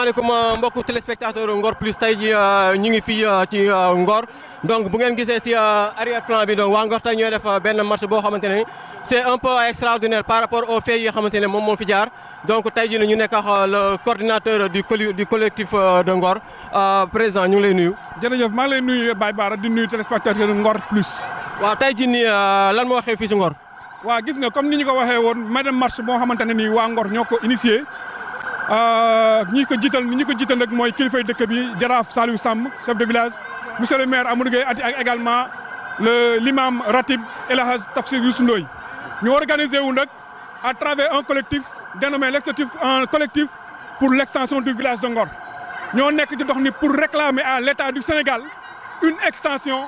asalaamaaleykum mbokku téléspectateur Ngor Plus tey ji ñu ngi fii ci Ngor donc bu ngeen gisee si arrière plan bi donc waa Ngor tey ñooy def benn marche boo xamante ne c'est un peu extraordinaire par rapport aux faits yi xamante ne moom moo fi jaar donc tey jii ñu nekk ak le coordinateur du collectif de Ngor président ñu ngi lay nuyu. jërëjëf maa ngi lay nuyu Baye Bara di nuyu téléspectateur Ngor Plus. waaw tey jii nii lan moo xew fii si Ngor. waaw gis nga comme ni ñu ko waxee woon madame marche boo xamante ne nii waa Ngor ñoo ko initié ñi ko jiital nag mooy kilifay dëkk bi Jaraaf Saliou Samb chef de village monsieur le maire Amadou Gueye ak également l'imam Ratib El Hadj Tafsir Youssou Ndoye ñu organisé wu nag à travers un collectif dénommé un collectif pour l'extension du village de Ngor ñoo nekk di dox ni pour réclamer à l'État du Sénégal une extension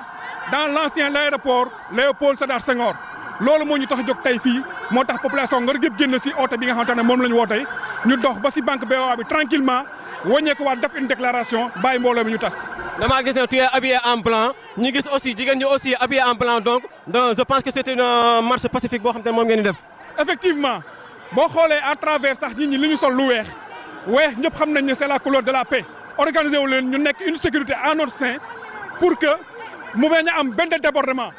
dans l'ancien aéroport Léopold Sédar Senghor loolu moo ñu tax a jóg tey fii moo tax population Ngor gépp génn si oote bi nga xamante ne moom la ñu woo tey ñu dox ba si banque BOA bi tranquillement wàññeeku waat def une déclaration bàyyi mbooloo mi ñu tas. damaa gis ne tu es habillé en blanc ñu gis aussi jigéen ñi aussi habillé en blanc donc je pense que c'est une marche pacifique boo xam te ne moom ngeen di def. effectivement boo xoolee à travers sax nit ñi li ñu sol lu weex ñëpp xam nañ ne c'est la couleur de la paix. organisé wu leen ñu nekk une sécurité en notre sein pour que mu bañ a am benn débordement.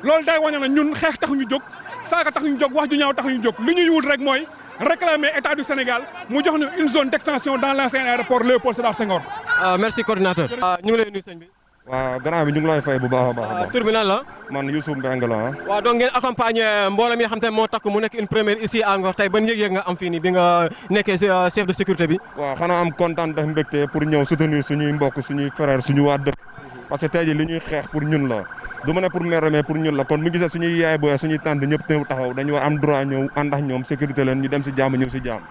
loolu day wane na ñun xeex tax ñu jóg saaga tax ñu jóg wax ju ñaaw tax ñu jóg li ñuy wut rek mooy réclamer état du Sénégal mu jox ñu une zone d'extension dans l'ancien aéroport Léopold Sédar Senghor. merci coordinateur. ñu ngi lay nuyu sëñ bi. waaw grand bi ñu ngi lay fay bu baax a baax. tur bi nan la. man Youssouf Mbengue la. waaw donc ngeen accompagner mbooloo mi nga xam te ne moo takk mu nekk une première ici à Ngor tey ban yëg-yëg nga am fii nii bi nga nekkee chef de sécurité bi. waaw xanaa am kontaan def mbégte pour ñëw soutenir suñuy mbokk suñuy frères suñu waa dëkk parce que tey jii li ñuy xeex pour ñun la. du ma ne pour maire mais pour ñun la kon mu gisee suñuy yaay booy suñuy tànt ñëpp ñëw taxaw dañu war am droit ñëw ànd ak ñoom sécurité leen ñu dem si jàmm ñëw si jàmm.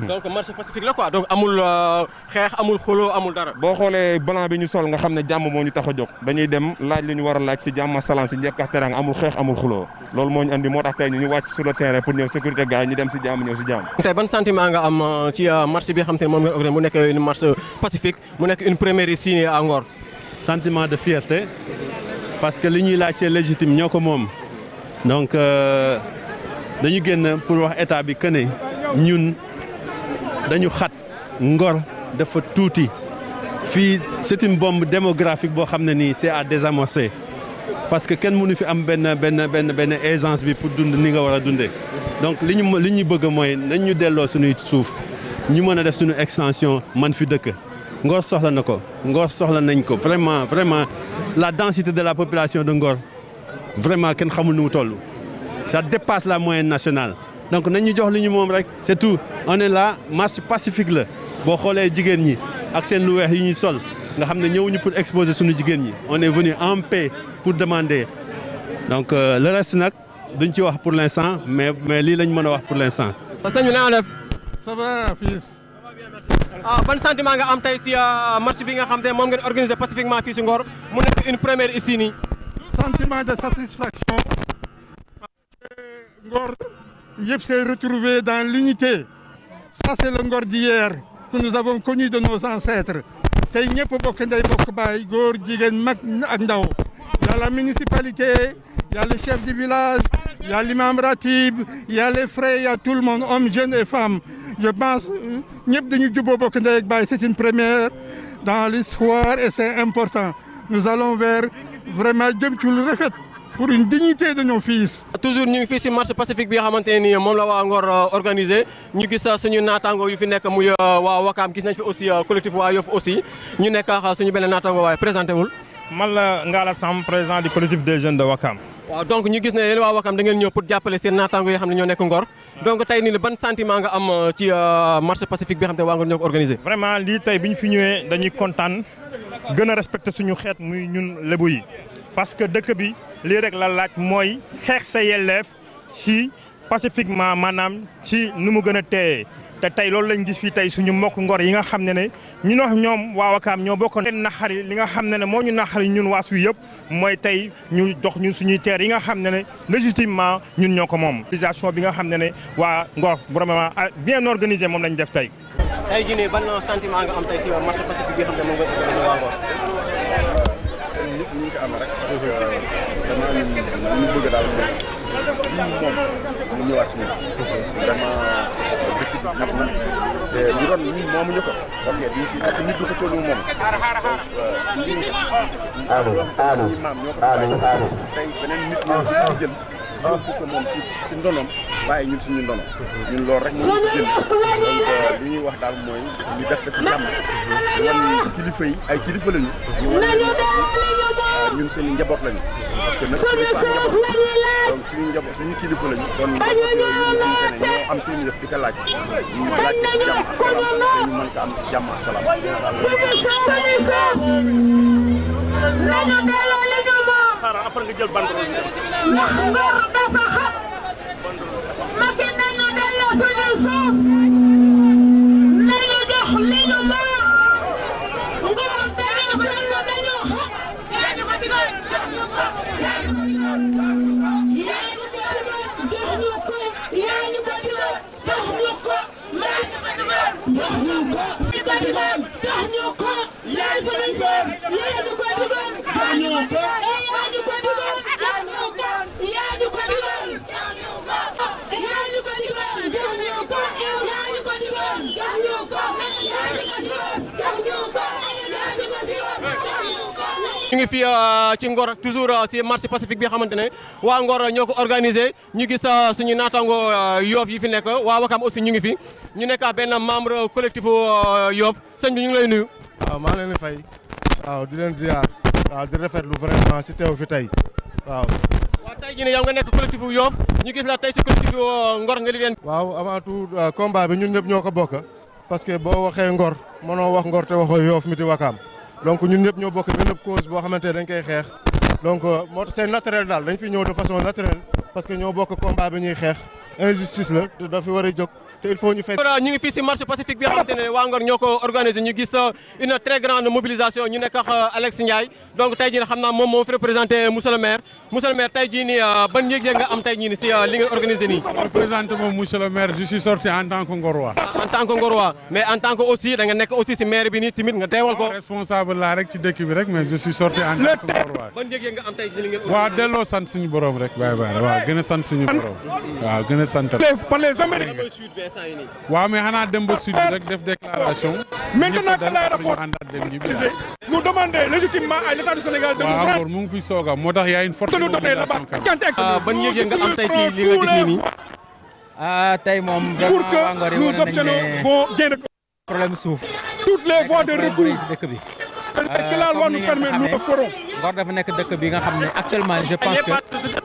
donc marche pacifique la quoi donc amul xeex amul xuloo amul dara. boo xoolee blanc bi ñu sol nga xam ne jàmm moo ñu tax a jóg dañuy dem laaj li ñu war a laaj si jàmm salaam si njëkk ak teraanga amul xeex amul xuloo loolu moo ñu andi moo tax tey ñu wàcc sur le terrain pour ñëw sécurité gars yi ñu dem si jàmm ñëw si jàmm. tey ban sentiment nga am ci marche bi xam te ne moom ngeen organisé mu nekk une marche pacifique mu nekk une première ici à Ngor. sentiment de fierté. parce que li ñuy laaj c'est légitime ñoo ko moom donc dañu génn pour wax état bi que ne ñun dañu xat Ngor dafa tuuti fii c'est une bombe démographique boo xam ne nii c'est à désamorcer parce que kenn mënu fi am benn aisance bi pour dund ni nga war a dundee donc li ñuy bëgg mooy nañ ñu delloo suñuy suuf ñu mën a def suñu extension man fi dëkk Ngor soxla na ko Ngor soxla nañ ko vraiment la densité de la population de Ngor vraiment kenn xamul nu mu toll ça dépasse la moyenne nationale donc nañ ñu jox li ñu moom rek c'est tout on est là marche pacifique la boo xoolee jigéen ñi ak seen lu weex yi ñuy sol nga xam ne ñëwuñu pour exposer suñu jigéen ñi on est venu en paix pour demander donc le reste nag duñ ci wax pour l'instant mais lii lañ mën a wax pour l'instant. sëñ bi naa def. ça va fils. ban sentiment nga am tey si marche bi nga xam te ne moom ngeen organisé pacifiquement fii si Ngor mu nekk une première ici nii. sentiment de satisfaction parce que Ngor yëpp s'est retrouvé dans l'unité ça c'est le Ngor d'hier que nous avons connu de nos ancêtres tey ñëpp bokk ndey bokk baay góor jigéen mag ak ndaw y a la municipalité y a le chef du village y a l'imam Ratib y a les frères y a tout le monde hommes jeunes et femmes je pense ñëpp dañu juboo bokk ndey ak baay c'est une première dans l'histoire et c'est important nous allons vers vraiment jëm ci lu rafet pour une dignité de nos fils. toujours ñu ngi fii si marche pacifique bi nga xamante ne nii moom la waa Ngor organisé ñu gis suñu naataango yu fi nekk muy waa Wakaam gis nañ fi aussi collectif waa Yoff aussi ñu nekk suñu benn naataango waaye présenté wul. man la Ngala Samb président du collectif des jeunes de Wakaam. waaw donc ñu gis ne yéen waa Wakaam da ngeen ñëw pour jàppale seen naataango yoo xam ne ñoo nekk Ngor donc tey nii ban sentiment nga am ci marche pacifique bi nga xam ne waa Ngor ñoo ko organisé. vraiment lii tey bi ñu fi ñëwee dañuy kontaan gën a respecter suñu xeet muy ñun lébu yi parce que dëkk bi lii rek la laaj mooy xeex sa yelleef ci pacifiquement maanaam ci nu mu gën a teeyee te tey loolu lañ gis fii tey suñu mbokk Ngor yi nga xam ne ñun wax ñoom waa Wakaam ñoo bokkoon leen naxari li nga xam ne moo ñu naxari ñun waa suy yëpp mooy tey ñu dox ñun suñuy terre yi nga xam ne légitimement ñun ñoo ko moom. organisation bi nga xam ne waa Ngor vraiment bien organisé moom lañ def tey. tey jii nii ban sentiment nga am tey ci marche pacifique bi nga xam ne moom nga organisé waa Ngor. nit ñi ko am rek parce que dama ñu bëgg daal mu ñëwaat si ñun vraiment dëkk bi xam na te ñu doon ñun moomuñu ko ok duñu si parce que nit du xëccoo lu moom suñu maam ñoo ko tey beneen nit ñoo ci jël yóbbu ko moom si ndonoom bàyyi ñun suñu ndono ñun loolu rek moo si jël donc li ñuy wax daal mooy ñu def ko si jàmm wan kilifa yi ay kilifa lañu ñu wan ñun seen njaboot lañu parce que nag donc suñu kilifa lañu doon ñoo am seen def di ko laaj ñu laaj ko si jàmm ak salaam te ñu mën ko am si jàmm ak salaam après nga jël banderole ndax ngor dafa xam Macky nañu delloo suñu suuf nañu jox li ñu moom ngor dañu sell dañu xam yaa ñu ko digal jox ñu ko yaa ñu ko digal yaa ñu ko digal jox ñu ko yaa ñu ko digal jox ñu ko jox ñu ko yaay sëriñ Sène yaa ñu ko digal jox ñu ko ñu ngi fii ci Ngor toujours ci marché pacifique bi xamante ne waa Ngor ñoo ko organisé ñu gis suñu naataango Yoff yi fi nekk waa Wakam aussi ñu ngi fi ñu nekk benn membre collectif Yoff sëñ bi ñu ngi lay nuyu. waaw maa ngi leen di fay waaw di leen ziar waaw di rafetlu vraiment si teew fi tey waaw. waaw tey jii ne yow nga nekk collectif Yoff ñu gis la tey si collectif Ngor nga di leen. waaw avant tout combat bi ñun ñëpp ñoo ko bokk parce que boo waxee Ngor mënoo wax Ngor te waxoo Yoff mi di Wakam donc ñun ñëpp ñoo bokk benn cause boo xamante ne dañ koy xeex donc moo c'est naturel daal dañ fi ñëw de façon naturelle parce que ñoo bokk combat bi ñuy xeex injustice la te dafa war a jóg te il faut ñu fekk. ñu ngi fii si marché pacifique bi nga xamante ne waa Ngor ñoo ko organisé ñu gis une très grande mobilisation ñu nekk ak Alex Ndiaye donc tey jii xam naa moom moo fi représenté monsieur le maire tey jii nii ban yëg-yëg nga am tey jii nii si li nga organisé nii. représenté moom monsieur le maire je suis sorti en tant que Ngorois. en tant que Ngorois mais en tant que aussi da nga nekk aussi si maire bi nii tamit nga teewal ko. responsable laa rek ci dëkk bi rek mais je suis sorti en tant que Ngorois. ban yëg-yëg nga am tey si li ngeen. waaw delloo sant suñu borom rek. waaw gën a sant suñu borom. waaw gën a sant. par les Américains. waaw mais xanaa dem ba sud rek def déclaration. maintenant que l'aéroport nous demandons légitimement à l'État du Sénégal de nous rendre. waaw mu ngi fiy soog a moo tax y a une forte mobilisation. ban yëg-yëg nga am tey ci li nga gis nii. tey moom vraiment waa Ngor yi wane nañ ne problème suuf. toutes les voies de recours si dëkk bi. comme ni ngeen ko xamee Ngor dafa nekk dëkk bi nga xam ne actuellement je pense que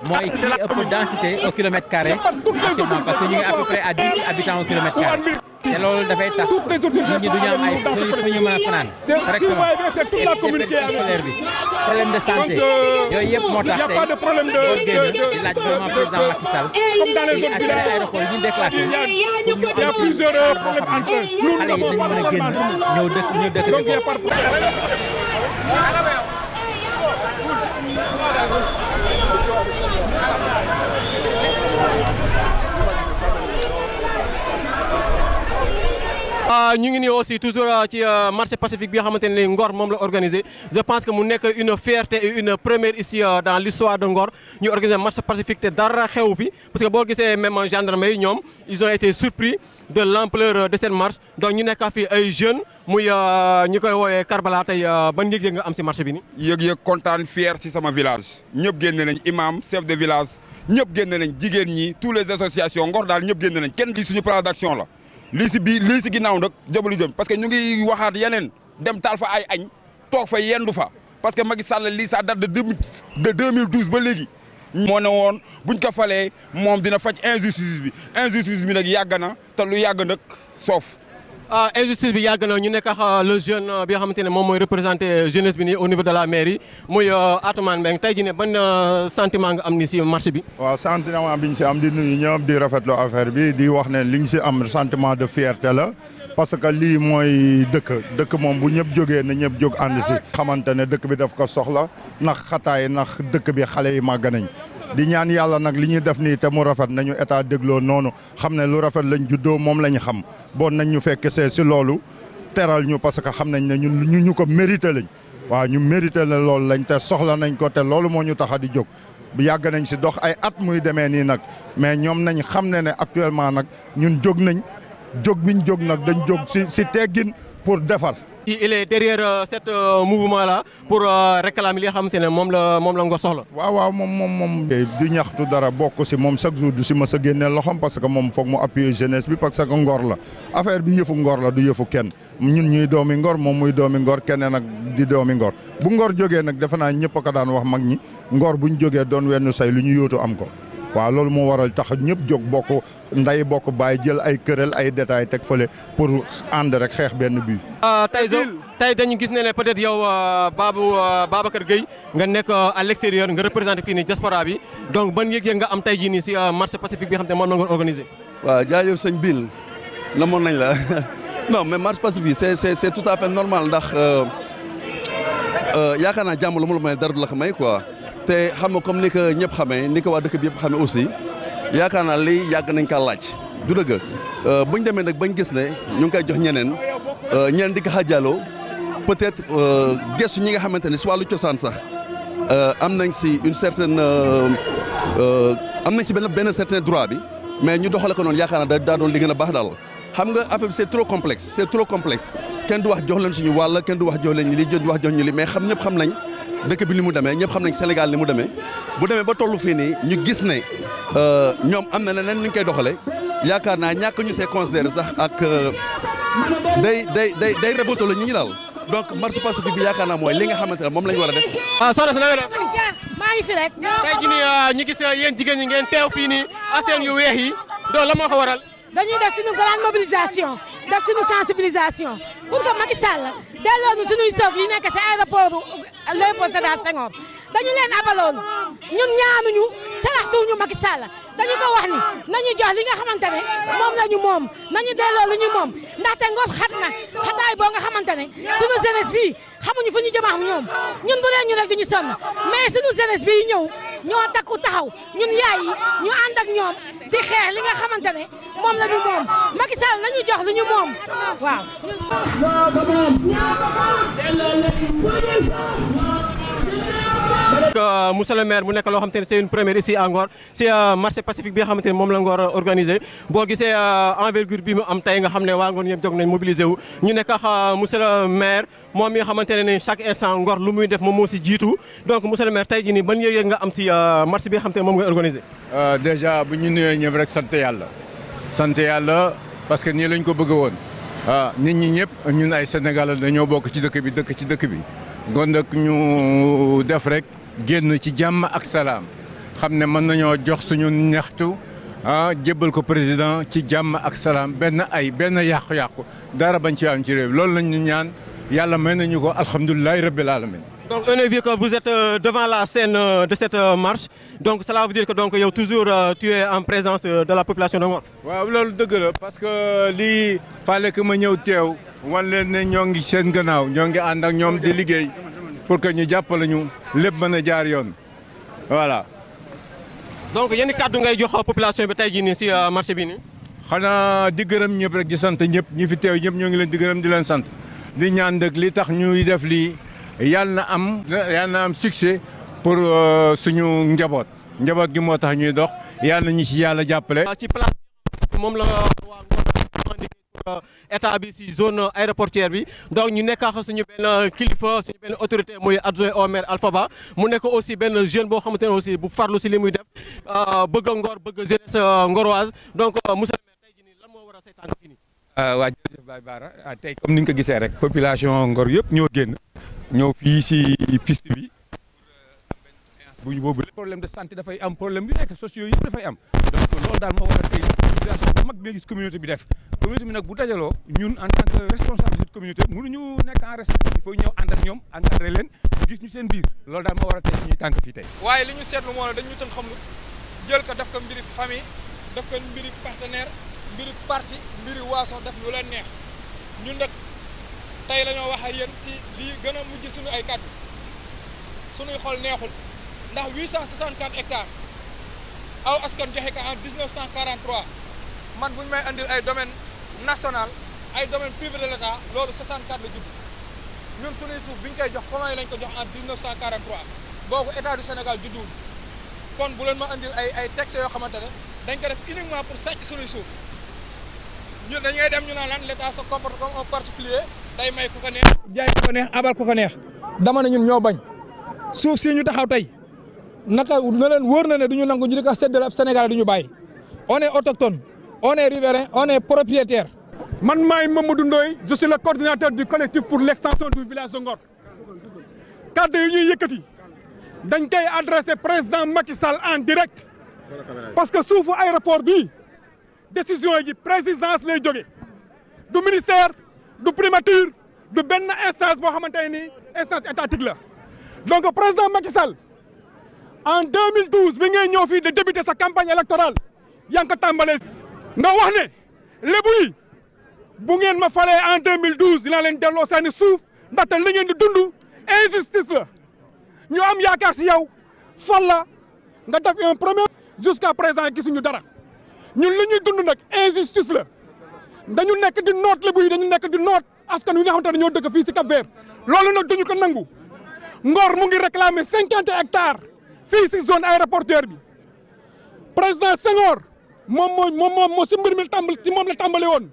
mooy kii ëpp densité au kilomètre carré actuellement parce que ñu ngi à peu près à 10 habitants au kilomètre carré te loolu dafay tax nit ñi du ñu am ay fu ñu mën a fanaan correctement et scolaire bi problème de santé yooyu yëpp moo tax tey boo génn di laaj vraiment président Macky Sall si accès aéroport yi ñu déclassé pour ñu am si boo xam ne xale yi dañu mën a génn ñëw dëkk ñu ngi nii aussi toujours ci marché pacifique bi nga xamante ne Ngor moom la organisé je pense que mu nekk une fierté et une première ici dans l'histoire de Ngor ñu organiser marché pacifique te dara xew fi parce que boo gisee même gendarmerie ñoom ils ont été surpris de l'ampleur de cette marche donc ñu nekk fi ay jeunes muy ñu koy woowee Karbala tey ban yëg-yëg nga am si marché bi nii. yëg-yëg kontaan fier ci sama village ñëpp génn nañ imam chef de village ñëpp génn nañ jigéen ñi tous les associations Ngor daal ñëpp génn nañ kenn di suñu plan d'action la. lii si biir lii si ginnaaw nag jëbalu jëm parce que ñu ngi waxaat yeneen dem taal fa ay añ toog fa yendu fa parce que Macky Sall lii ça date de 2012 ba léegi. moo ne woon buñ ko falee moom dina faj injustice bi nag yàgg na te lu yàgg nag soof. injustice bi yàgg na ñu nekk ak le jeune bi nga xamante ne moom mooy représenté jeunesse bi nii au niveau de la mairie muy Atoumane Mbengue tey jii ne ban sentiment nga am ni si marché bi. waaw sentiment bi ñu si am di nuyu ñëpp di rafetlu affaire bi di wax ne li ñu si am sentiment de fierté la parce que lii mooy dëkk moom bu ñëpp jógee na ñëpp jóg ànd si. xamante ne dëkk bi daf ko soxla ndax xataay ndax dëkk bi xale yi màgg nañ. di ñaan yàlla nag li ñuy def nii te mu rafet nañu état dégloo noonu xam ne lu rafet lañ juddoo moom lañ xam bon nañ ñu fekk see si loolu teral ñu parce que xam nañ ne ñun ñu ko mérité lañ waaw ñu mérité la loolu lañ te soxla nañ ko te loolu moo ñu tax a di jóg yàgg nañ si dox ay at muy demee nii nag mais ñoom nañ xam ne actuellement nag ñun jóg nañ jóg biñ jóg nag dañ jóg si teggin pour defar. Il est derrière cet mouvement là pour réclamer li nga xamante ne moom la Ngor soxla. waaw moom di ñaxtu dara bokk si moom chaque jour du si mës a génneel loxoom parce que moom foog mu appuyer jeunesse bi parce que Ngor la affaire bi yëfu Ngor la du yëfu kenn ñun ñuy doomi Ngor moom muy doomi Ngor keneen nag di doomi Ngor bu Ngor jógee nag defe naa ñëpp a ko daan wax mag ñi Ngor buñ jógee doon wenn say lu ñu yóotu am ko. waaw loolu moo waral tax ñëpp jóg bokk nday bokk bàyyi jël ay këral ay détails teg fële pour ànd rek xeex benn bii. tey dañu gis ne peut-être yow Babacar Gueye nga nekk à l'extérieur nga représenté fii nii diaspora bi donc ban yëg-yëg nga am tey jii nii si marché pacifique bi xam te moom la nga organisé. waaw jaajëf sëñ Bill namoon nañ la non mais marché pacifique c'est tout à fait normal ndax yaakaar naa jàmm lu mu la may dara du la ko may quoi. te xam nga comme ni ko ñëpp xamee ni ko waa dëkk bi yëpp xamee aussi yaakaar naa lii yàgg nañ kaa laaj du dëgg buñ demee nag bañ gis ne ñu ngi koy jox ñeneen di ko xaajaloo peut-être gëstu ñi nga xamante ne si wàllu cosaan sax am nañ si une certaine am nañ si benn certain droit bi mais ñu doxale ko noonu yaakaar naa daa doon li gën a baax daal xam nga affaire bi c'est trop complexe kenn du wax jox leen suñu wàll kenn du wax jox leen ñi li du wax jox ñu li mais ñëpp xam nañ dëkk bi li mu demee ñëpp xam nañ Sénégal li mu demee bu demee ba tollu fii nii ñu gis ne ñoom am na leneen ni ñu koy doxalee yaakaar naa ñàkk ñu see considéré sax ak day révolté la ñu ngi daal donc marche pacifique bi yaakaar naa mooy li nga xamante ne moom la ñu war a def. soxna si na nga def. maa ngi fi rek. tey jii nii ñu gis yéen jigéen ñi ngeen teew fii nii aseen yu weex yi donc la moo ko waral. dañuy def suñu grande mobilisation def suñu sensibilisation pour que Macky Sall delloo ñu suñuy sof yi nekk si aéroport Léopold Sédar Senghor dañu leen abaloon ñun ñaanuñu saraxtuñu Macky Sall dañu ko wax ni nañu jox li nga xamante ne moom la ñu moom nañu delloo lu ñu moom ndaxte Ngor xat na xataay boo nga xamante ne suñu jeunesse bi xamuñu fu ñu jëm ak ñoom ñun bu dee ñu rek duñu sonn mais suñu jeunesse bi ñëw ñoo takku taxaw ñun yaay yi ñu ànd ak ñoom di xeex li nga xamante ne moom la ñu moom Macky Sall nañu jox lu ñu moom waaw. Monsieur le maire mu nekk loo xamante ne c'est une première ici à Ngor si marché pacifique bi nga xamante ne moom la Ngor organisé boo gisee envergure bi mu am tey nga xam ne waa Ngor ñëpp jóg nañ mobilisé wu ñu nekk ak monsieur le maire moom mi nga xamante ne ni chaque instant Ngor lu muy def moom moo si jiitu donc monsieur le maire tey jii nii ban yëg-yëg nga am si marché bi nga xamante ne moom nga organisé. déjà bu ñu nuyoo ñëpp rek sant yàlla parce que nii lañ ko bëgg woon nit ñi ñëpp ñun ay Sénégalais dañoo bokk ci dëkk bi dëkk ci dëkk bi kon nag ñu def rek génn ci jàmm ak salaam xam ne mën nañoo jox suñu ñaxtu jébbal ko président ci jàmm ak salaam benn yàqu-yàqu dara bañ ci am ci réew loolu lañ ñu ñaan yàlla may nañu ko alhamdulilahi rabbil alamin. Donc on a vu que vous êtes devant la scène de cette marche donc cela veut dire que donc yow toujours tu es en présence de la population de Ngor. waaw loolu dëgg la parce que lii fallait que ma ñëw teew wan leen ne ñoo ngi seen gannaaw ñoo ngi ànd ak ñoom di liggéey pour que ñu jàppale ñu lépp mën a jaar yoon voilà. donc yenn kàddu ngay jox population bi tey jii nii si marché bi nii. xanaa di gërëm ñëpp rek di sant ñëpp ñi fi teew ñëpp ñoo ngi leen di gërëm di leen sant di ñaan dëgg li tax ñuy def lii. yàlla na am succès pour suñu njaboot gi moo tax ñuy dox yàlla na ñu ci yàlla jàppale. ci place moom la waa Ngor état bi si zone aéroportière bi donc ñu nekk ak suñu benn kilifa suñu benn autorité muy adjoint au maire Alpha Ba mu nekk aussi benn jeune boo xamante ne aussi bu farlu si li muy def bëgg a Ngor bëgg jeunesse ngoroise donc monsieur le maire tey jii nii lan moo war a say tànk fii nii. waa jërëjëf Baye Bara tey comme ni nga ko gisee rek population Ngor yëpp ñoo génn. ñëw fii si piste bi bu ñu boobu problème de santé dafay am problème yu nekk sociaux yëpp dafay am donc loolu daal moo war a tey mobilisation bu mag bi nga gis communauté bi def communauté bi nag bu dajaloo ñun en tant que responsable de cette communauté mënuñu nekk en reste il faut ñëw ànd ak ñoom encadré leen gis ñu seen biir loolu daal moo war a tey ñuy tànk fii tey. waaye li ñu seetlu moo ne dañu tën xam jël ko def ko mbiri famille def ko mbiri partenaire mbiri parti mbiri waaso def lu leen neex ñun nag tey la ñoo wax ak yéen si lii gën a mujj suñu ay kàddu suñuy xol neexul ndax 864 hectares aw askan joxe ko en 1943 man bu ñu may andil ay domaine national ay domaine privé de l'État loolu 64 la judd ñun suñuy suuf bi ñu koy jox colon yi lañ ko jox en 1943 boobu état du Sénégal judduwul kon bu leen ma andil ay textes yoo xamante ne dañ ko def uniquement pour sàcc suñuy suuf ñun dañuy dem ñu naan lan l'état se comporte comme un particulier day may ku ko neex jaay ku ko neex abal ku ko neex dama ne ñun ñoo bañ suuf si ñu taxaw tey naka na leen wóor na ne du ñu nangu ñu di ko séddale ab Sénégal du ñu bàyyi on est autochtone on est riverain on est propriétaire. man maay Mamadou Ndoye je suis le coordinateur du collectif pour l'extension du village de Ngor kàddu yi ñuy yëkkati dañ koy adressé président Macky Sall en direct parce que suufu aéroport bi décision yi présidence lay jóge du ministère du primature du benn instance boo xamante ne nii instance étatique la donc président Macky Sall en 2012 bi ngay ñëw fii de débuter sa campagne électorale yaa ngi ko tàmbalee nga wax ne lébu yi bu ngeen ma falee en 2012 dinaa leen delloo seeni suuf ndaxte li ngeen di dund injustice la ñu am yaakaar si yow fal la nga def un premier jusqu'à présent gisuñu dara ñun li ñuy dund nag injustice la dañu nekk di noot lébu yi dañu nekk di noot askan wi nga xamante ne ñoo dëkk fii si Cap-Vert loolu nag duñu ko nangu Ngor mu ngi réclamer 50 hectares fii si zone aéroportuaire bi président Senghor moom si mbir mi ci moom la tàmbali woon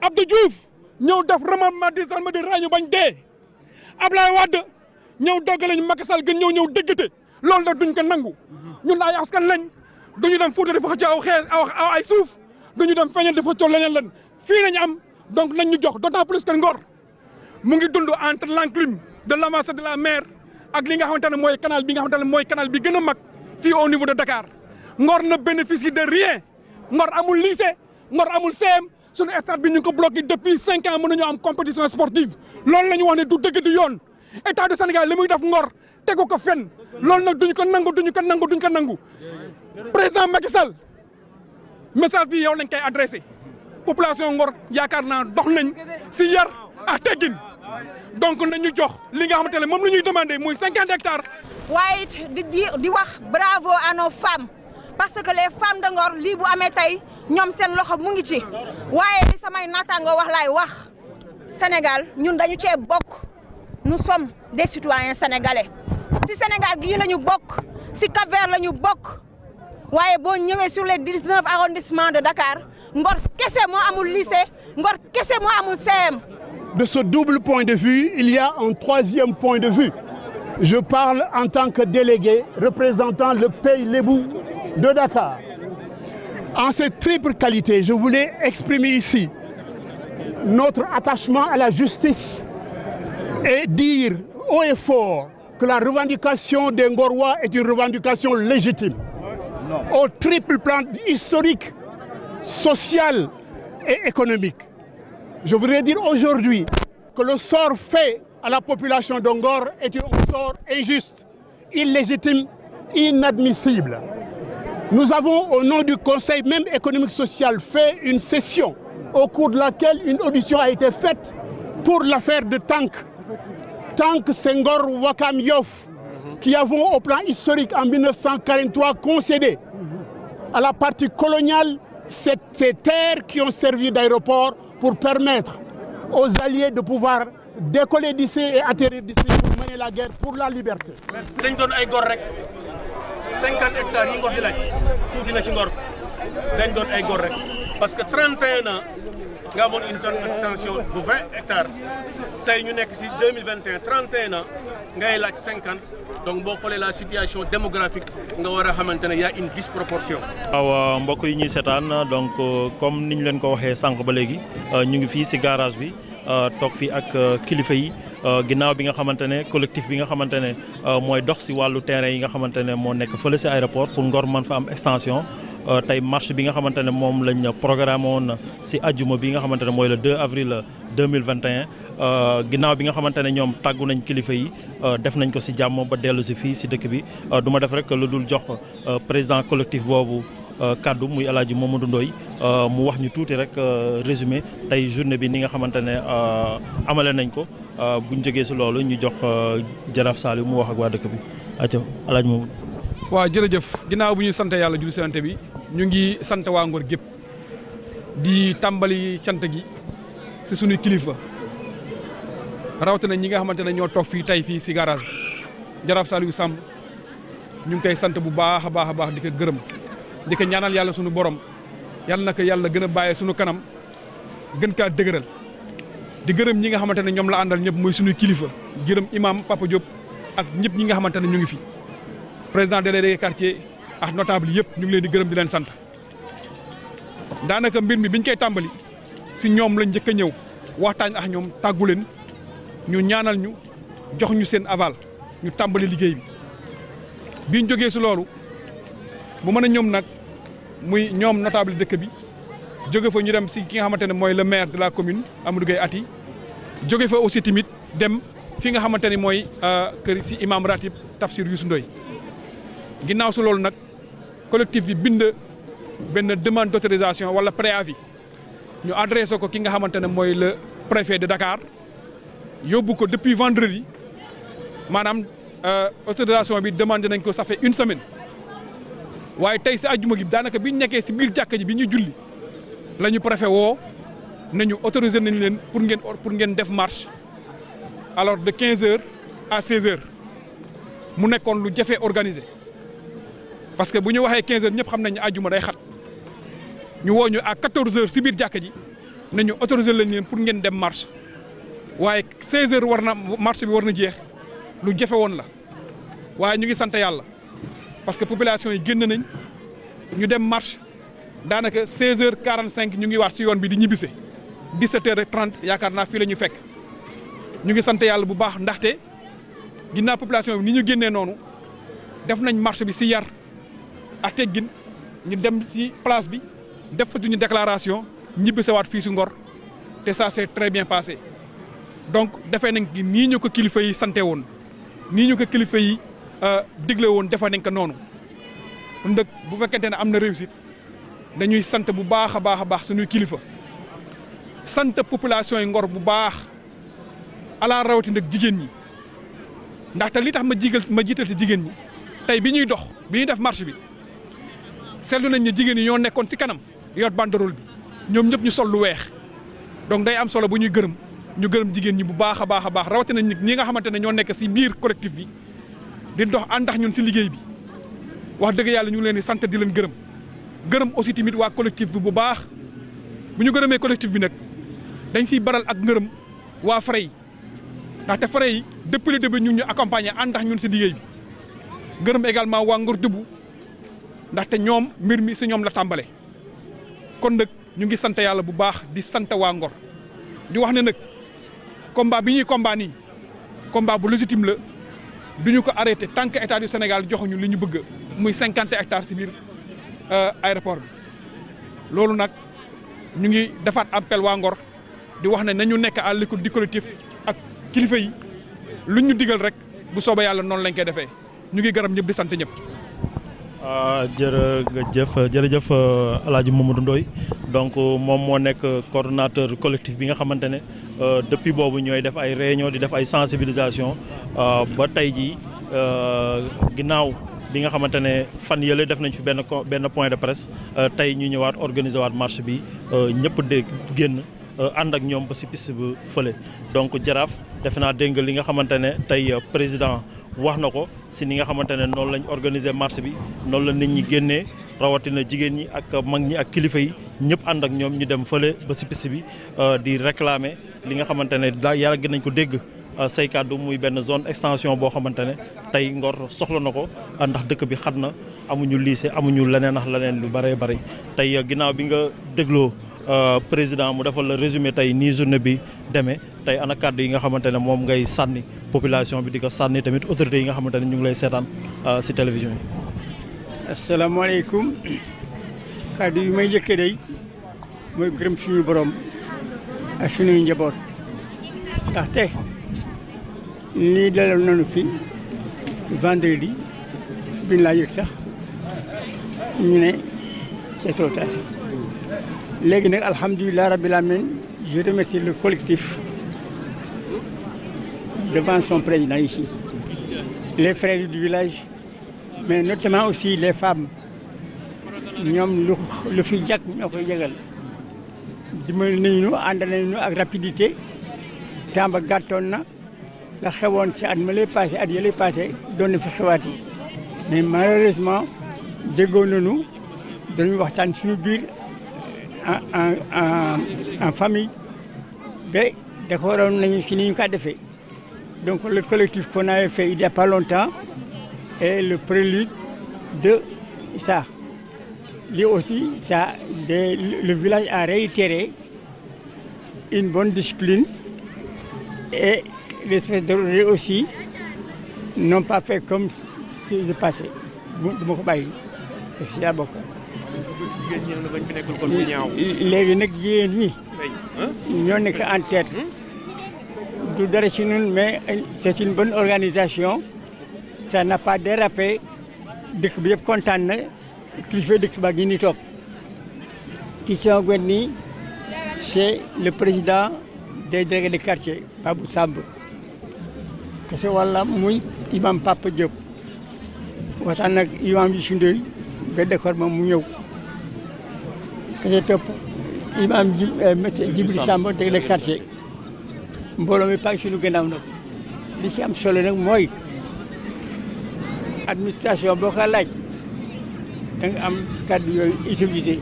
Abdou Diouf ñëw def remaniement des armées de ràññu bañ dee Ablaye Wade ñëw doggale ñu Macky Sall gën ñëw déggate loolu nag duñ ko nangu ñun ay askan lañ duñu dem Fuuta dafa xëcc aw xeer aw ay suuf duñu dem feeñal dafa coow leneen lan fii nañu am donc nañ ñu jox d'autant plus que Ngor mu ngi dund entre l'enclume de l'avancée de la mer ak li nga xamante ne mooy canal bi nga xamante ne mooy canal bi gën a mag fii au niveau de Dakar Ngor ne bénéficie de rien Ngor amul lycée Ngor amul CM suñu stade bi ñu ngi ko bloqué depuis 5 ans mënuñu am compétition sportive loolu la ñu wax ne du dëgg du yoon état du Sénégal li muy def Ngor tegu ko fenn loolu nag duñu ko nangu président Macky Sall message bi yow lañ koy adressé population Ngor yaakaar naa dox nañ si yar ak teggin donc nañu jox li nga xamante ne moom la ñuy demandé muy 50 hectares. waaye it di wax bravo à nos femmes parce que les femmes de Ngor lii bu amee tey ñoom seen loxo mu ngi ci waaye li samay naataangoo wax laay wax Sénégal ñun dañu cee bokk nous sommes des citoyens sénégalais si Sénégal gii la ñu bokk si Cap-Vert la ñu bokk waaye boo ñëwee sur les 19 arrondissements de Dakar Ngor kese moo amul lycée Ngor kese moo amul CM. De ce double point de vue, il y a un troisième point de vue. Je parle en tant que délégué représentant le Pays Lébou de Dakar. En cette triple qualité, je voulais exprimer ici notre attachement à la justice et dire haut et fort que la revendication des Ngorois est une revendication légitime. Au triple plan historique, social et économique. Je voudrais dire aujourd'hui que le sort fait à la population de Ngor est un sort injuste, illégitime, inadmissible. Nous avons, au nom du Conseil même économique social, fait une session au cours de laquelle une audition a été faite pour l'affaire de Tank Senghor Wakam Yoff, qui avons au plan historique en 1943 concédé à la partie coloniale ces terres qui ont servi d'aéroport pour permettre aux alliés de pouvoir décoller d'ici et atterrir d'ici pour mener la guerre pour la liberté. dañ doon ay gor rek 50 hectares yi Ngor di laaj tuuti na ci Ngor dañ doon ay gor rek parce que 31 ans nga amoon une zone d'extension bu 20 hectares tey ñu nekk ci 2021 31 ans ngay laaj 50 donc boo xoolee la situation démographique nga war a xamante ne y a une disproportion. waaw mbokk yi ñuy seetaan donc comme niñ leen ko waxee sànq ba léegi ñu ngi fii ci garage bi toog fii ak kilifa yi ginnaaw bi nga xamante ne collectif bi nga xamante ne mooy dox ci wàllu terrain yi nga xamante ne moo nekk fële ci aéroport pour Ngor mën fa am extension. tey marche bi nga xamante ne moom lañ programme woon ci ajjuma bi nga xamante ne mooy le 2 avril 2021 ginnaaw bi nga xamante ne ñoom tàggu nañ kilifa yi def nañ ko ci jàmm ba dellu ci fii ci dëkk bi du ma def rek lu dul jox président collectif boobu kaddu muy El Hadji Mamadou Ndoye mu wax ñu tuuti rek résumé tey journée bi ni nga xamante ne amale nañ ko buñ jógee ci loolu ñu jox Jaraaf Saliou mu wax ak waa dëkk bi aco El Hadji Mamadou. waaw jërëjëf ginnaaw bu ñuy sant yàlla julli sant bi ñu ngi sant waa Ngor gépp di tàmbali cant gi ci suñu kilifa rawatina ñi nga xamante ne ñoo toog fii tey fii ci garage bi Jaraaf Saliou Samb ñu ngi koy sant bu baax a baax di ko gërëm di ko ñaanal yàlla sunu borom yàlla na ko yàlla gën a bàyyee sunu kanam gën kaa dëgëral di gërëm ñi nga xamante ne ñoom la àndal ñëpp muy suñu kilifa gërëm imam Papa Diop ak ñëpp ñi nga xamante ne ñu ngi fi président délégué quartier ak notable yëpp ñu ngi leen di gërëm di leen sant daanaka mbir mi biñ koy tàmbali si ñoom lañ njëkk a ñëw waxtaan ak ñoom tàggu leen ñu ñaanal ñu jox ñu seen aval ñu tàmbali liggéey bi biñ jógee si loolu bu mën a ñoom nag muy ñoom notable dëkk bi jóge fa ñu dem si ki nga xamante ne mooy le maire de la commune Amadou Gueye Aty jóge fa aussi tamit dem fi nga xamante ne mooy kër si imam ratib Tafsir Youssou Ndoye ginnaaw si loolu nag collectif bi bind benn demande d'autorisation wala préavis ñu adressé ko ki nga xamante ne mooy le préfet de Dakar yóbbu ko depuis vendredi maanaam autorisation bi demandé nañ ko ça fait une semaine waaye tey si àjjuma gi daanaka bi ñu nekkee si biir jàkka ji bi ñu julli la ñu préfet woo nañu autorisé nañ leen pour ngeen def marche alors de 15h à 16h mu nekkoon lu jafee organisé parce que bu ñu waxee 15h ñëpp xam nañ ne àjjuma day xat ñu woo ñu à 14h si biir jàkka ji nañu autorisé lañ leen pour ngeen dem marche waaye 16h war na marche bi war na jeex lu jafe woon la waaye ñu ngi sant yàlla parce que population yi génn nañ ñu dem marche daanaka 16h45 ñu ngi waat si yoon bi di ñibbise 17h30 yaakaar naa fii la ñu fekk ñu ngi sant yàlla bu baax ndaxte ginnaaw population bi ni ñu génnee noonu def nañ marche bi si yar ak teggin ñu dem ci place bi def fa duñu déclaration ñibbisewaat fii si Ngor te ça s'est très bien passé donc defee nañ nii ñu ko kilifa yi sante woon nii ñu ko kilifa yi digle woon defee nañ ko noonu ndëk bu fekkente ne am na réussite dañuy sant bu baax a baax suñuy kilifa sant population yi Ngor bu baax ala rawati nag jigéen ñi ndaxte li tax ma jiital si jigéen ñi tey bi ñuy dox bi ñuy def marche bi seetlu nañ ne jigéen ñi ñoo nekkoon ci kanam yor banderole bi ñoom ñëpp ñu sol lu weex donc day am solo bu ñuy gërëm ñu gërëm jigéen ñi bu baax a baax rawatina ñi nga xamante ne ñoo nekk ci biir collectif bi di dox àndax ñun ci liggéey bi wax dëgg yàlla ñu ngi leen di sant di leen gërëm aussi tamit waa collectif bi bu baax bu ñu gërëmee collectif bi nag dañ ciy baral ak ngërëm waa frais yi ndaxte frais yi depuis le début ñu accompagner àndax ñun ci liggéey bi gërëm également waa Ngor dëbbu ndaxte ñoom mbir mi ci ñoom la tàmbale kon nag ñu ngi sant yàlla bu baax di sant waa Ngor di wax ne nag combat bi ñuy combat nii combat bu légitime la duñu ko arrêté tant que état du Sénégal joxuñu li ñu bëgg muy 50 hectares ci biir aéroport bi loolu nag ñu ngi defaat appel waa Ngor di wax ne nañu nekk à l'écoute du collectif ak kilifa yi luñ ñu digal rek bu soobee yàlla noonu lañ koy defee ñu ngi gërëm ñëpp di sant ñëpp. jërëjëf El Hadj Mamadou Ndoye donc moom moo nekk coordonnateur collectif bi nga xamante ne depuis boobu ñooy def ay réunion di def ay sensibilisation ba tey jii ginnaaw bi nga xamante ne fan yële def nañ fi benn point de presse tey ñu ñëwaat organiser waat marche bi ñëpp de génn ànd ak ñoom ba si piste bu fële donc jaraaf defe naa dégg nga li nga xamante ne tey président wax na ko si ni nga xamante ne noonu lañ organiser marche bi noonu la nit ñi génnee rawatina jigéen ñi ak mag ñi ak kilifa yi ñëpp ànd ak ñoom ñu dem fële ba si piste bi di réclamer li nga xamante ne daa yàgg nañ ko dégg say kàddu muy benn zone extension boo xamante ne tey Ngor soxla na ko ndax dëkk bi xat na amuñu lycée amuñu leneen ak leneen lu bëree bëri tey ginnaaw bi nga dégloo président mu defal la résumé tey nii journée bi demee tey ana kàddu yi nga xamante ne moom ngay sànni population bi di ko sànni tamit autorités yi nga xamante ne ñu ngi lay seetaan si télévision yi. asalaamaaleykum kàddu yi may njëkkee day mooy gërëm suñu borom ak suñuy njaboot ndaxte lii dalal nañu fi vendredi biñ laa yëg sax ñu ne c'est trop tard léegi nag alhamdulilah rabbil alamin je remercie le collectif devant son président ici les frères du village mais notamment aussi les femmes ñoom lu fi jàkk ñoo koy jégal dimbali nañu ànd nañu ak rapidité temps gàttoon na la xewoon si at ma lay passé at yële passé doon na fi xewaat yi mais malheureusement déggoo nañu dañuy waxtaan suñu biir en famille ba defaroon nañu ci ni ñu ko defee donc le collectif qu'on avait fait il y a pas longtemps est le prélude de ça. Lui aussi, le village a réitéré une bonne discipline et les trésoriers aussi n'ont pas fait comme ce qui s'est passé. léegi nag jigéen ñi ñoo nekk en tête du dara ci ñun mais c'est une bonne organisation ça n'a pas dérapé dëkk bi yëpp kontaan na kilifa dëkk ba gi ni toog ki sama gwen nii c'est le président des délégués de quartier Babou Samb kese walla muy imam Papa Diop waxtaan nag imam yi sundoy ba décor moom mu ñëw kese topp imam Djibril Samb délégué de quartier mbooloo mi paa suñu gannaaw nag li ci am solo nag mooy administration boo ko laaj da nga am kàddu yooyu utilisé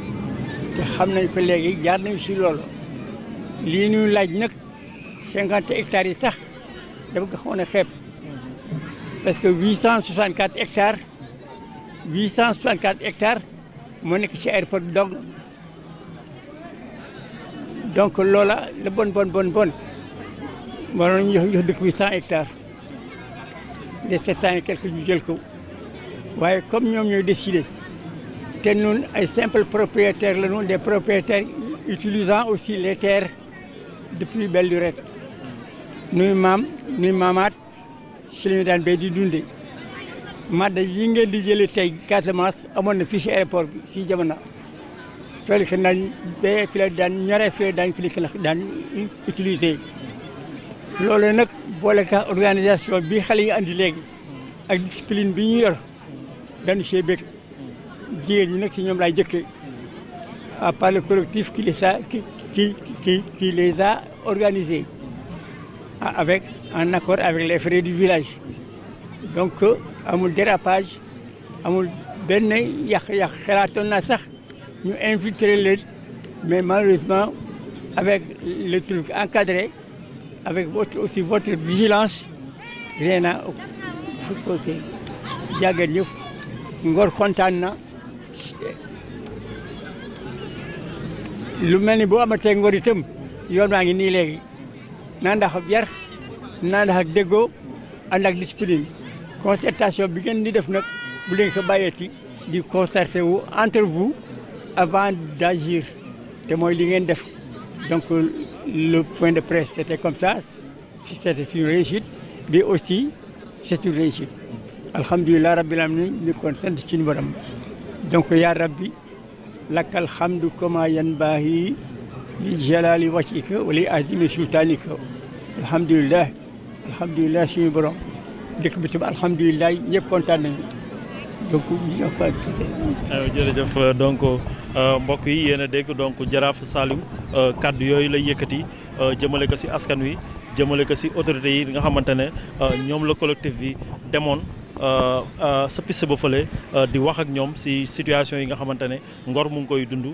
te xam nañ ko léegi jaar nañ si loolu lii ñuy laaj nag 50 hectares yi tax dafa ko xawoon a xeeb parce que 864 hectares moo nekk ci aéroport bi dog donc loola la bon waroon nañu jox dëkk bi 100 hectares des 700 et quelques ñu jël ko waaye comme ñoom ñooy décidé te ñun ay simple propriétaires la ñu des propriétaires utilisant aussi les terres depuis belle lurette nuy maamaat si la ñu daan béy di dundee madda yi ngeen di jëlee tey Casamance amoon na fii si aéroport bi si jamono fële que nañ ba fi la daan ñoree fi la daan utiliser loolu nag boole ka organisation bi xale yi andi léegi ak discipline bi ñu yor dañu see bëgg jigéen ñi nag si ñoom laay jëkkee à part le collectif qui les a organisés en accord avec les frères du village donc amul dérapage amul benn yàq-yàq xalaatoon naa sax ñu infiltrer leen mais malheureusement avec le truc encadré avec votre vigilance rien à foutre jàggat ñëf Ngor kontaan na lu mel ni boo amatee Ngor itam yoon waa ngi nii léegi naa ndax ak yar naa ndax ak déggoo ànd ak discipline concertation bi ngeen di def nag bu leen ko bàyyeeti di concerter wu entre vous avant d'agir te mooy li ngeen def donc le point de presse c'était comme ça c'était une réussite mais aussi c'est une réussite alhamdulilah rabbil alamin ñu kon sant ci borom donc yaa rabbi lakal hamdu kama yanbahi li jalali wajhika wa li azimi sultanika alhamdulilah suñu borom dëkk bi tam alhamdulilah ñëpp kontaan nañu donc jërëjëf donc mbokk yi yéen a dégg donc Jaraaf Saliou kaddu yooyu lay yëkkati jëmale ko si askan wi jëmale ko si autorités yi nga xamante ne ñoom la collectif bi demoon sa piste ba fële di wax ak ñoom si situation yi nga xamante ne Ngor mu ngi koy dund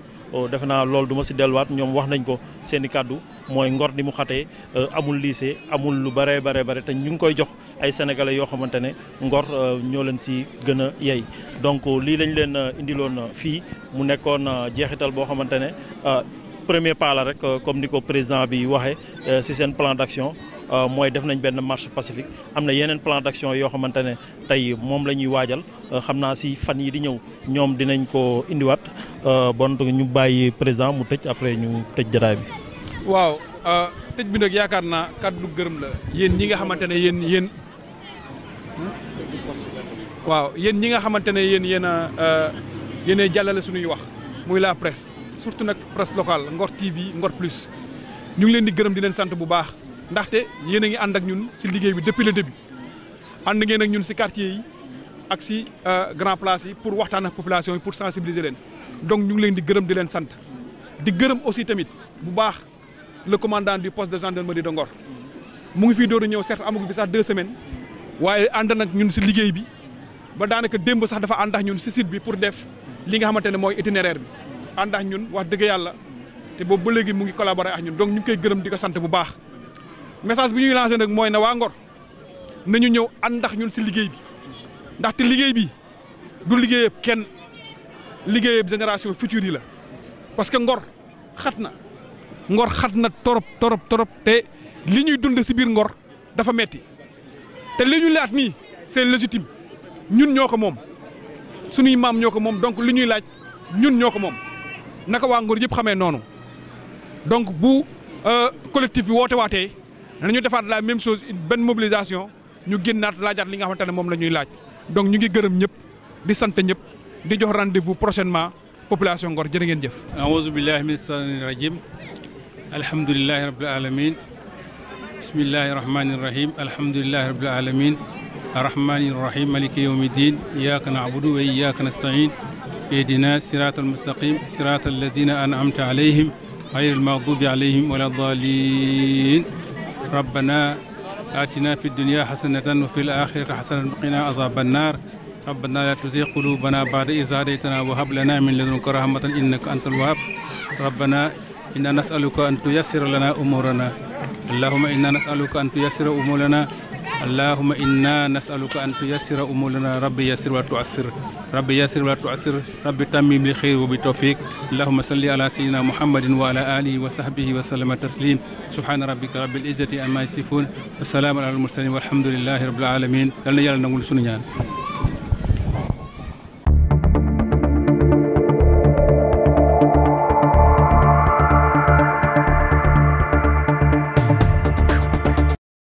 defe naa loolu du ma si delluwaat ñoom wax nañ ko seen i kaddu mooy Ngor di mu xatee amul lycée amul lu bare te ñu ngi koy jox ay sénégalais yoo xamante ne Ngor ñoo leen si gën a yey donc lii lañ leen indiloon fii mu nekkoon jeexital boo xamante ne premier pas la rek comme ni ko président bi waxee si seen plan d'action mooy def nañ benn marche pacifique am na yeneen plan d'action yoo xamante ne tey moom la ñuy waajal xam naa si fan yi di ñëw ñoom dinañ ko indiwaat bon ñu bàyyi président mu tëj après ñu tëj jataay bi. waaw tëj bi nag yaakaar naa kàddu gërëm la yéen ñi nga xamante ne yéen waaw yéen ñi nga xamante ne yéen jàllale suñuy wax muy la presse surtout nag presse locale Ngor TV Ngor Plus ñu ngi leen di gërëm di leen sant bu baax. ndaxte yéen a ngi ànd ak ñun ci liggéey bi depuis le début ànd ngeen ak ñun ci quartier yi ak ci grand place yi pour waxtaan ak population yi pour sensibiliser leen donc ñu ngi leen di gërëm di leen sant di gërëm aussi tamit bu baax le commandant du poste de gendarmerie de Ngor mu ngi fii door a ñëw certes amagu fi sax 2 semaines waaye ànd nag ñun ci liggéey bi ba daanaka démb sax dafa ànd ak ñun si site bi pour def li nga xamante ne mooy itinéraire bi ànd ak ñun wax dëgg yàlla te boobu ba léegi mu ngi collaborer ak ñun donc ñu ngi koy gërëm di ko sant bu baax message bi ñuy lancé nag mooy na waa Ngor nañu ñëw ànd ak ñun si liggéey bi ndaxte liggéey bi du liggéeyab kenn liggéeyab génération future yi la parce que Ngor xat na torop te li ñuy dund si biir Ngor dafa metti te li ñu laaj nii c'est légitime ñun ñoo ko moom suñuy maam ñoo ko moom donc li ñuy laaj ñun ñoo ko moom naka waa Ngor yëpp xamee noonu donc bu collectif bi woote waatee nañu defaat la même chose une benn mobilisation ñu génnaat laajaat li nga xamante ne moom la ñuy laaj donc ñu ngi gërëm ñëpp di sant ñëpp di jox rendez-vous prochainement population Ngor jërë ngeen jëf. a'uuzu billahi mina shaytaani rajiim alhamdulillahi rabbil alamin bismillahi rahmani rahim alhamdulillahi rabbil alamin arrahmani rahim maliki yawmi ddin iyyaka na'budu wa iyyaka nasta'in ihdina siratal mustaqim siratal ladina an'amta alayhim ghayril maghdubi alayhim wala ddallin rabbana atina fid dunya hasanatan wa fil akhirati hasanatan wa qina adhaban nar rabbana la tuzigh qulubana ba'da idh hadaytana wa hab lana min ladunka rahmatan innaka antal wahhab rabbana inna nas'aluka an tuyassira lana umurana allahumma inna nas'aluka an tuyassira umurana allahumma inna nas'aluka an tuyassira umurana rabbi yassir wa tu'assir rabbi yassir wa tu'assir rabbi tammim li khair wa bi tawfiq allahumma salli ala sayyidina muhammadin wa ala alihi wa sahbihi wa sallama taslim subhana rabbika rabbil izzati amma yasifun wa salamun ala al mursalin walhamdulillahi rabbil alamin yal na yàlla nangul sunu ñaan